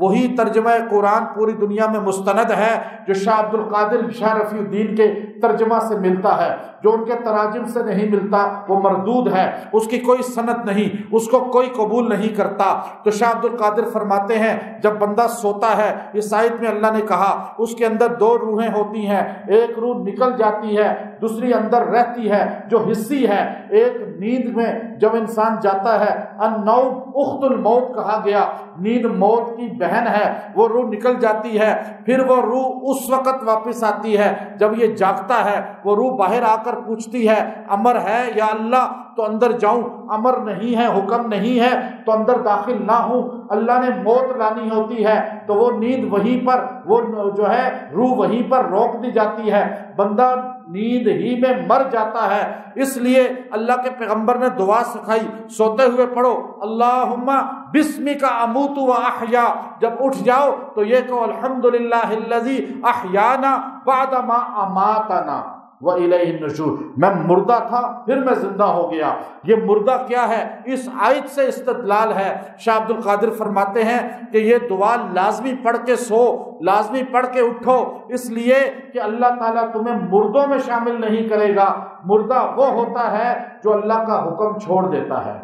وہی ترجمہ قرآن پوری دنیا میں مستند ہے جو شاہ عبد القادر شاہ رفیع الدین کے ترجمہ سے ملتا ہے، جو ان کے تراجم سے نہیں ملتا وہ مردود ہے، اس کی کوئی سند نہیں، اس کو کوئی قبول نہیں کرتا۔ تو شاہ عبد القادر فرماتے ہیں جب بندہ سوتا ہے، اس آیت میں اللہ نے کہا اس کے اندر دو روحیں ہوتی ہیں، ایک روح نکل جاتی ہے، دوسری اندر رہتی ہے جو حصی ہے۔ ایک نیند میں جب انسان جاتا ہے، النوم اخت الموت کہا گیا، نیند موت کی بہن ہے، وہ روح نکل جاتی ہے، پھر وہ روح اس وقت واپس آتی ہے جب یہ جاگتا ہے۔ وہ روح باہر آ کر پوچھتی ہے امر ہے یا اللہ تو اندر جاؤں، امر نہیں ہے، حکم نہیں ہے تو اندر داخل نہ ہوں۔ اللہ نے موت لانی ہوتی ہے تو وہ نیند وہیں پر، وہ جو ہے روح وہیں پر روک دی جاتی ہے، بندہ نیند ہی میں مر جاتا ہے۔ اس لیے اللہ کے پیغمبر نے دعا سکھائی، سوتے ہوئے پڑھو اللہم بسمک اموت و احیا، جب اٹھ جاؤ تو یہ کہو الحمدللہ الذی احیانا بعد ما اماتنا وَإِلَيْهِ النُّشُورُ، میں مردہ تھا پھر میں زندہ ہو گیا۔ یہ مردہ کیا ہے؟ اس آیت سے استدلال ہے۔ شاہ عبد القادر فرماتے ہیں کہ یہ دعا لازمی پڑھ کے سو، لازمی پڑھ کے اٹھو، اس لیے کہ اللہ تعالیٰ تمہیں مردوں میں شامل نہیں کرے گا۔ مردہ وہ ہوتا ہے جو اللہ کا حکم چھوڑ دیتا ہے،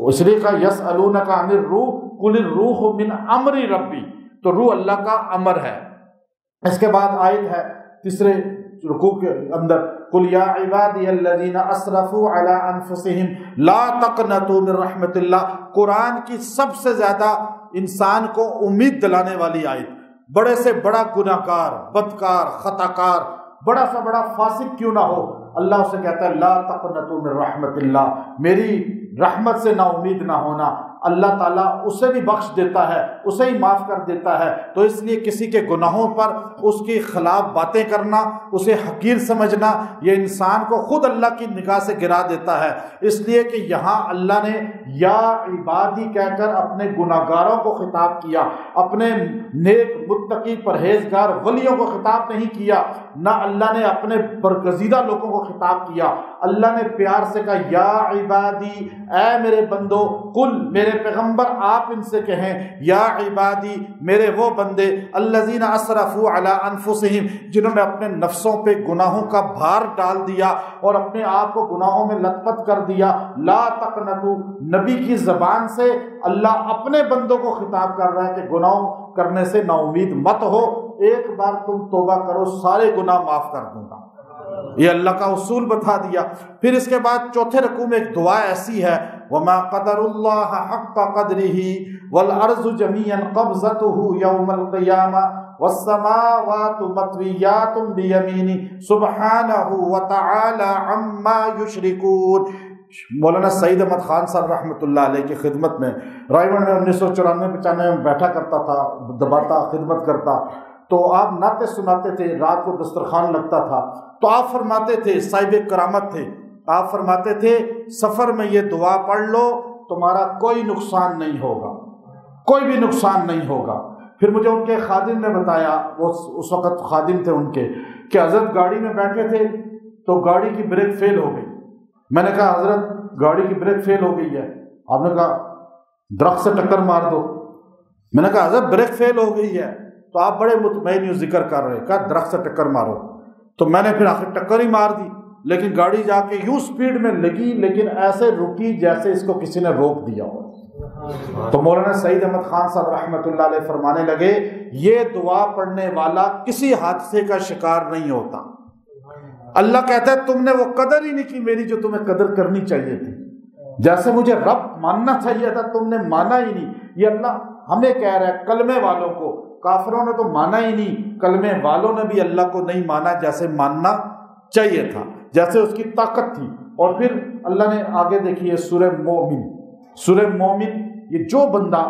اس لیے کہا یسألونک عن الروح قل الروح من امر ربی، تو روح اللہ کا امر ہے۔ اس کے بعد آیت ہے تیسرے رکوع کے اندر قل یا عبادی الذین اسرفوا علی انفسهم لا تقنطوا من رحمت اللہ، قرآن کی سب سے زیادہ انسان کو امید دلانے والی آیت۔ بڑے سے بڑا گناہگار، بدکار، خطاکار، بڑا سا بڑا فاسق کیوں نہ ہو، اللہ اسے کہتا ہے لا تقنطوا من رحمت اللہ، میری رحمت سے نا امید نہ ہونا۔ اللہ تعالیٰ اسے بھی بخش دیتا ہے، اسے ہی معاف کر دیتا ہے۔ تو اس لیے کسی کے گناہوں پر اس کے خلاف باتیں کرنا، اسے حقیر سمجھنا، یہ انسان کو خود اللہ کی نگاہ سے گرا دیتا ہے۔ اس لیے کہ یہاں اللہ نے یا عبادی کہہ کر اپنے گناہگاروں کو خطاب کیا، اپنے نیک متقی پرہیزگار ولیوں کو خطاب نہیں کیا، نہ اللہ نے اپنے برگزیدہ لوگوں کو خطاب کیا۔ اللہ نے پیار سے کہا یا عبادی، اے میرے بندو، قل، میرے پیغمبر آپ ان سے کہیں یا عبادی، میرے وہ بندے، الذین اسرفوا علی انفسہم، جنہوں نے اپنے نفسوں پہ گناہوں کا بھار ڈال دیا اور اپنے آپ کو گناہوں میں لت پت کر دیا۔ لا تقنطوا، نبی کی زبان سے اللہ اپنے بندوں کو خطاب کر رہا ہے کہ گناہوں کرنے سے نا امید مت ہو، ایک بار تم توبہ کرو سارے گناہ معاف کر دوں گا۔ یہ اللہ کا اصول بتا دیا۔ پھر اس کے بعد چوتھے رکوع میں ایک دعا ایسی ہے وَمَا قَدَرُ اللَّهَ حَقَّ قَدْرِهِ وَالْأَرْضُ جَمِيعًا قَبْضَتُهُ يَوْمَ الْقِيَامَةِ وَالسَّمَاوَاتُ مَطْوِيَّاتٌ بِيَمِينِهِ سُبْحَانَهُ وَتَعَالَى عَمَّا يُشْرِكُونَ۔ مولانا سعید احمد خان صاحب رحمۃ اللہ علیہ کی خدمت میں رائے گنج میں 1994-95 میں بیٹھا کرتا تھا، دباتا خدمت کرتا، تو آپ نعتیں سناتے تھے، رات کو دسترخوان لگتا تھا، تو آپ فرماتے تھے، صاحب کرامت تھے، آپ فرماتے تھے سفر میں یہ دعا پڑھ لو تمہارا کوئی نقصان نہیں ہوگا، کوئی بھی نقصان نہیں ہوگا۔ پھر مجھے ان کے خادم نے بتایا، وہ اس وقت خادم تھے ان کے، کہ حضرت گاڑی میں بیٹھے تھے تو گاڑی کی بریک فیل ہو گئی۔ میں نے کہا حضرت گاڑی کی بریک فیل ہو گئی ہے، آپ نے کہا درخت سے ٹکر مار دو۔ میں نے کہا حضرت بریک فیل ہو گئی ہے تو آپ بڑے مطمئن یوں ذکر کر رہے، کہا درخت سے ٹکر مارو، تو میں نے پھر آخر ٹکر ہی مار دی، لیکن گاڑی جا کے یوں سپیڈ میں لگی لیکن ایسے رکی جیسے اس کو کسی نے روک دیا ہو۔ تو مولانا سعید احمد خان صاحب رحمۃ اللہ علیہ فرمانے لگے یہ دعا پڑھنے والا کسی حادثے کا شکار نہیں ہوتا۔ اللہ کہتا ہے تم نے وہ قدر ہی نہیں کی میری جو تمہیں قدر کرنی چاہیے تھی، جیسے مجھے رب ماننا چاہیے تھا تم نے مانا ہی نہیں۔ یہ اللہ ہمیں کہہ رہا ہے کلمے والوں کو، کافروں نے تو مانا ہی نہیں، کلمے والوں نے بھی اللہ کو نہیں مانا جیسے ماننا چاہیے تھا، جیسے اس کی طاقت تھی۔ اور پھر اللہ نے آگے دیکھیے سورہ مومن، سورہ مومن، یہ جو بندہ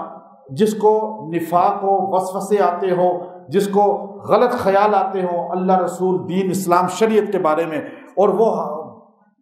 جس کو نفاق ہو، وسوسے آتے ہو، جس کو غلط خیال آتے ہوں اللہ رسول دین اسلام شریعت کے بارے میں، اور وہ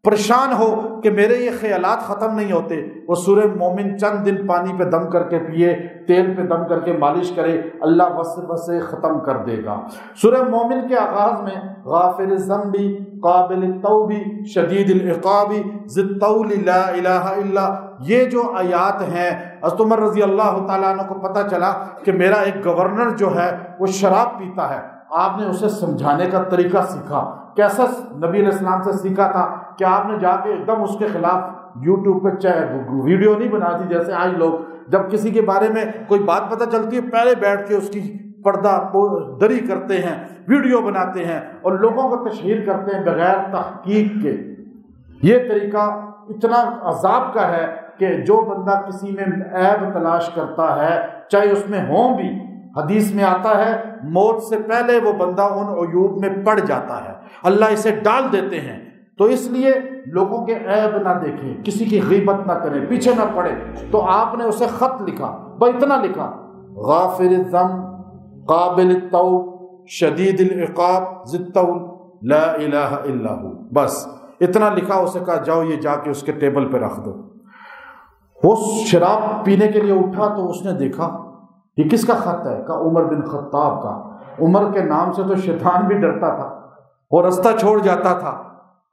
پریشان ہو کہ میرے یہ خیالات ختم نہیں ہوتے، وہ سورہ مومن چند دن پانی پہ دم کر کے پیے، تیل پہ دم کر کے مالش کرے، اللہ وسوسے ختم کر دے گا۔ سورہ مومن کے آغاز میں غافر الذنب قابل التوب شدید العقاب ذی الطول لا الہ الا، یہ جو آیات ہیں، حضرت عمر رضی اللہ تعالیٰ عنہ کو پتہ چلا کہ میرا ایک گورنر جو ہے وہ شراب پیتا ہے، آپ نے اسے سمجھانے کا طریقہ سیکھا۔ کیسا نبی علیہ السلام سے سیکھا تھا کہ آپ نے جا کے ایک دم اس کے خلاف یوٹیوب پہ ویڈیو نہیں بناتی جیسے آج لوگ جب کسی کے بارے میں کوئی بات پتہ چلتی ہے پہلے بیٹھ کے اس کی پردہ دری کرتے ہیں، ویڈیو بناتے ہیں اور لوگوں کو تشہیر کرتے ہیں بغیر تحقیق کے۔ یہ طریقہ اتنا عذاب کا ہے کہ جو بندہ کسی میں عیب تلاش کرتا ہے چاہے اس میں ہوں بھی، حدیث میں آتا ہے موت سے پہلے وہ بندہ ان عیوب میں پڑ جاتا ہے، اللہ اسے ڈال دیتے ہیں۔ تو اس لیے لوگوں کے عیب نہ دیکھیں، کسی کی غیبت نہ کریں، پیچھے نہ پڑے۔ تو آپ نے اسے خط لکھا، اتنا لکھا غافر الذنب قابل التوب شدید العقاب ذی الطول لا الہ الا ہو، بس اتنا لکھا، اسے کہا جاؤ یہ جا کے اس کے ٹیبل پہ رکھ دو۔ وہ شراب پینے کے لیے اٹھا تو اس نے دیکھا یہ کس کا خط ہے؟ کہا عمر بن خطاب کا۔ عمر کے نام سے تو شیطان بھی ڈرتا تھا، وہ رستہ چھوڑ جاتا تھا۔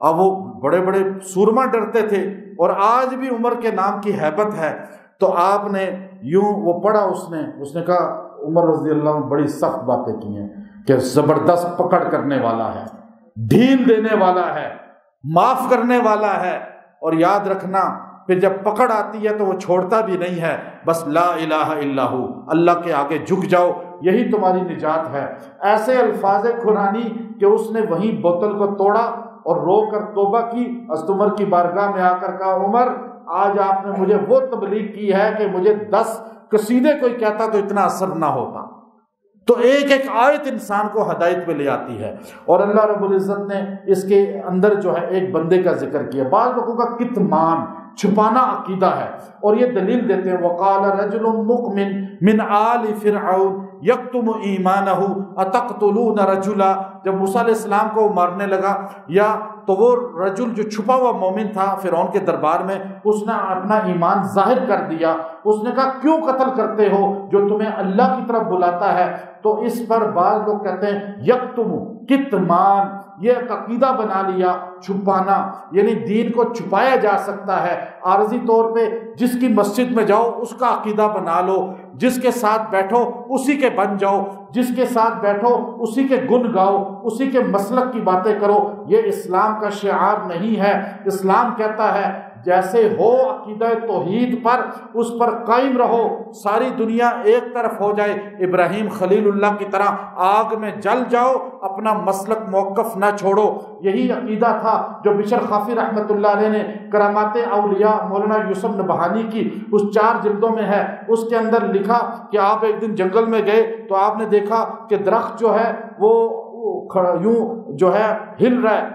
اب وہ بڑے بڑے سورما ڈرتے تھے اور آج بھی عمر کے نام کی ہیبت ہے۔ تو آپ نے یوں وہ پڑھا، اس نے کہا عمر رضی اللہ عنہ بڑی سخت باتیں کی ہیں کہ زبردست پکڑ کرنے والا ہے، ڈھیل دینے والا ہے، معاف کرنے والا ہے، اور یاد رکھنا پھر جب پکڑ آتی ہے تو وہ چھوڑتا بھی نہیں ہے، بس لا الہ الا ہو، اللہ کے آگے جھک جاؤ، یہی تمہاری نجات ہے۔ ایسے الفاظ قرآنی کہ اس نے وہیں بوتل کو توڑا اور رو کر توبہ کی، حضرت عمر کی بارگاہ میں آ کر کہا عمر آج آپ نے مجھے وہ تبلیغ کی ہے کہ مجھے 10 قصیدے کوئی کہتا تو اتنا اثر نہ ہوتا۔ تو ایک ایک آیت انسان کو ہدایت پہ لے آتی ہے، اور اللہ رب العزت نے اس کے اندر جو ہے ایک بندے کا ذکر کیا۔ بعض لوگوں کا کتمان، چھپانا عقیدہ ہے، اور یہ دلیل دیتے ہیں وقال رجل مؤمن من آل فرعون یکتم ایمانہ اتقتلون رجلا، جب موسیٰ علیہ السلام کو مارنے لگا، یا تو وہ رجل جو چھپا ہوا مومن تھا فرعون کے دربار میں، اس نے اپنا ایمان ظاہر کر دیا۔ اس نے کہا کیوں قتل کرتے ہو جو تمہیں اللہ کی طرف بلاتا ہے؟ تو اس پر بعض لوگ کہتے ہیں یکتم، کتمان، یہ ایک عقیدہ بنا لیا، چھپانا، یعنی دین کو چھپایا جا سکتا ہے عارضی طور پہ۔ جس کی مسجد میں جاؤ اس کا عقیدہ بنا لو، جس کے ساتھ بیٹھو اسی کے بن جاؤ، جس کے ساتھ بیٹھو اسی کے گن گاؤ، اسی کے مسلک کی باتیں کرو۔ یہ اسلام کا شعار نہیں ہے۔ اسلام کہتا ہے جیسے ہو عقیدہ توحید پر، اس پر قائم رہو، ساری دنیا ایک طرف ہو جائے، ابراہیم خلیل اللہ کی طرح آگ میں جل جاؤ، اپنا مسلک موقف نہ چھوڑو۔ یہی عقیدہ تھا جو بشر خافی رحمۃ اللہ علیہ نے کرامات اولیاء مولانا یوسف نبہانی کی اس 4 جلدوں میں ہے، اس کے اندر لکھا کہ آپ ایک دن جنگل میں گئے تو آپ نے دیکھا کہ درخت جو ہے وہ یوں جو ہے ہل رہا ہے،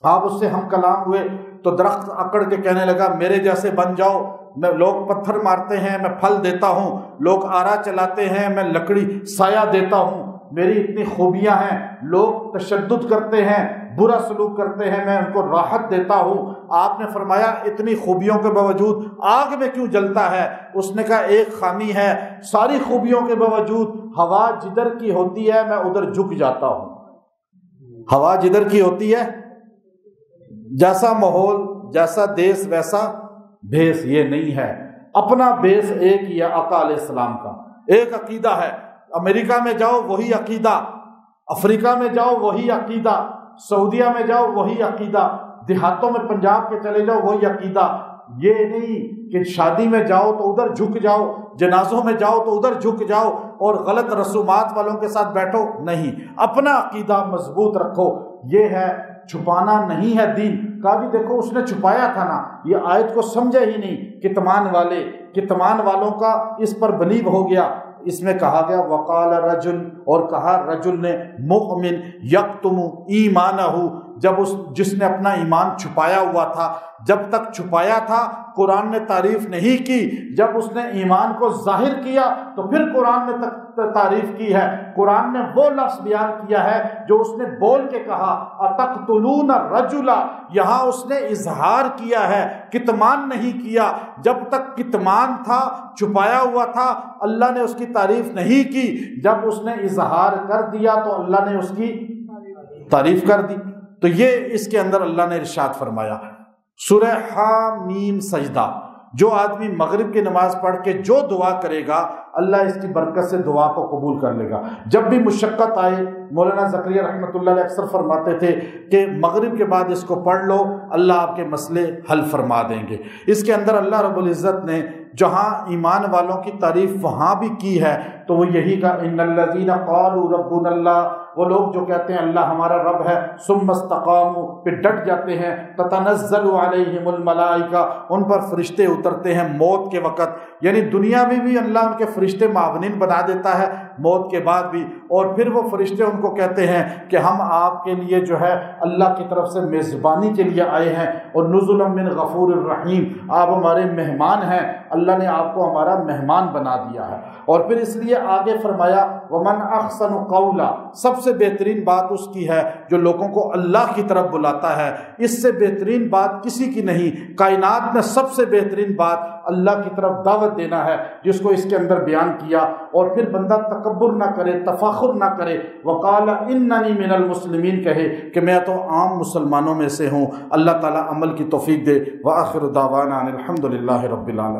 آپ اس سے ہم کلام ہوئے تو درخت اکڑ کے کہنے لگا میرے جیسے بن جاؤ، میں لوگ پتھر مارتے ہیں میں پھل دیتا ہوں، لوگ آرا چلاتے ہیں میں لکڑی سایہ دیتا ہوں، میری اتنی خوبیاں ہیں، لوگ تشدد کرتے ہیں، برا سلوک کرتے ہیں، میں ان کو راحت دیتا ہوں۔ آپ نے فرمایا اتنی خوبیوں کے باوجود آگ میں کیوں جلتا ہے؟ اس نے کہا ایک خامی ہے، ساری خوبیوں کے باوجود ہوا جدھر کی ہوتی ہے میں ادھر جھک جاتا ہوں۔ ہوا جدھر کی ہوتی ہے، جیسا ماحول جیسا دیس ویسا بھیس، یہ نہیں ہے۔ اپنا بیس ایک ہی ہے آقا علیہ السلام کا، ایک عقیدہ ہے۔ امریکہ میں جاؤ وہی عقیدہ، افریقہ میں جاؤ وہی عقیدہ، سعودیہ میں جاؤ وہی عقیدہ، دیہاتوں میں پنجاب کے چلے جاؤ وہی عقیدہ۔ یہ نہیں کہ شادی میں جاؤ تو ادھر جھک جاؤ، جنازوں میں جاؤ تو ادھر جھک جاؤ اور غلط رسومات والوں کے ساتھ بیٹھو، نہیں، اپنا عقیدہ مضبوط رکھو۔ یہ ہے، چھپانا نہیں ہے دین کا۔ بھی دیکھو اس نے چھپایا تھا نا، یہ آیت کو سمجھے ہی نہیں، کتمان والوں کا اس پر بلیو ہو گیا۔ اس میں کہا گیا وقال رجل، اور کہا رجل نے، مؤمن یکتم ایمانہ، جس نے اپنا ایمان چھپایا ہوا تھا، جب تک چھپایا تھا قرآن نے تعریف نہیں کی، جب اس نے ایمان کو ظاہر کیا تو پھر قرآن نے تعریف کی ہے۔ قرآن نے وہ لفظ بیان کیا ہے جو اس نے بول کے کہا، اتقتلون الرجل، یہاں اس نے اظہار کیا ہے، کتمان نہیں کیا۔ جب تک کتمان تھا، چھپایا ہوا تھا، اللہ نے اس کی تعریف نہیں کی، جب اس نے اظہار کر دیا تو اللہ نے اس کی تعریف کر دی۔ تو یہ اس کے اندر اللہ نے ارشاد فرمایا۔ سورہ حامیم سجدہ، جو آدمی مغرب کی نماز پڑھ کے جو دعا کرے گا اللہ اس کی برکت سے دعا کو قبول کر لے گا۔ جب بھی مشقت آئے، مولانا زکریا رحمۃ اللہ علیہ اکثر فرماتے تھے کہ مغرب کے بعد اس کو پڑھ لو، اللہ آپ کے مسئلے حل فرما دیں گے۔ اس کے اندر اللہ رب العزت نے جہاں ایمان والوں کی تعریف وہاں بھی کی ہے تو وہ یہی کہا، ان الذین قالوا ربنا اللہ، وہ لوگ جو کہتے ہیں اللہ ہمارا رب ہے، ثم استقاموا، پہ ڈٹ جاتے ہیں، تتنزل علیہم الملائکہ، ان پر فرشتے اترتے ہیں موت کے وقت، یعنی دنیا میں بھی اللہ ان کے فرشتے معاونین بنا دیتا ہے، موت کے بعد بھی، اور پھر وہ فرشتے ان کو کہتے ہیں کہ ہم آپ کے لیے جو ہے اللہ کی طرف سے میزبانی کے لیے آئے ہیں، اور نزلا من غفور الرحیم، آپ ہمارے مہمان ہیں، اللہ نے آپ کو ہمارا مہمان بنا دیا ہے۔ اور پھر اس لیے آگے فرمایا ومن احسن قولا، سب سے بہترین بات اس کی ہے جو لوگوں کو اللہ کی طرف بلاتا ہے، اس سے بہترین بات کسی کی نہیں۔ کائنات میں سب سے بہترین بات اللہ کی طرف دعوت دینا ہے، جس کو اس کے اندر بیان کیا، اور پھر بندہ تکبر نہ کرے، تفاخر نہ کرے، وقال اننی من المسلمین کہے کہ میں تو عام مسلمانوں میں سے ہوں۔ اللہ تعالیٰ عمل کی توفیق دے۔ وآخر دعوانا ان الحمد للہ رب العالمین۔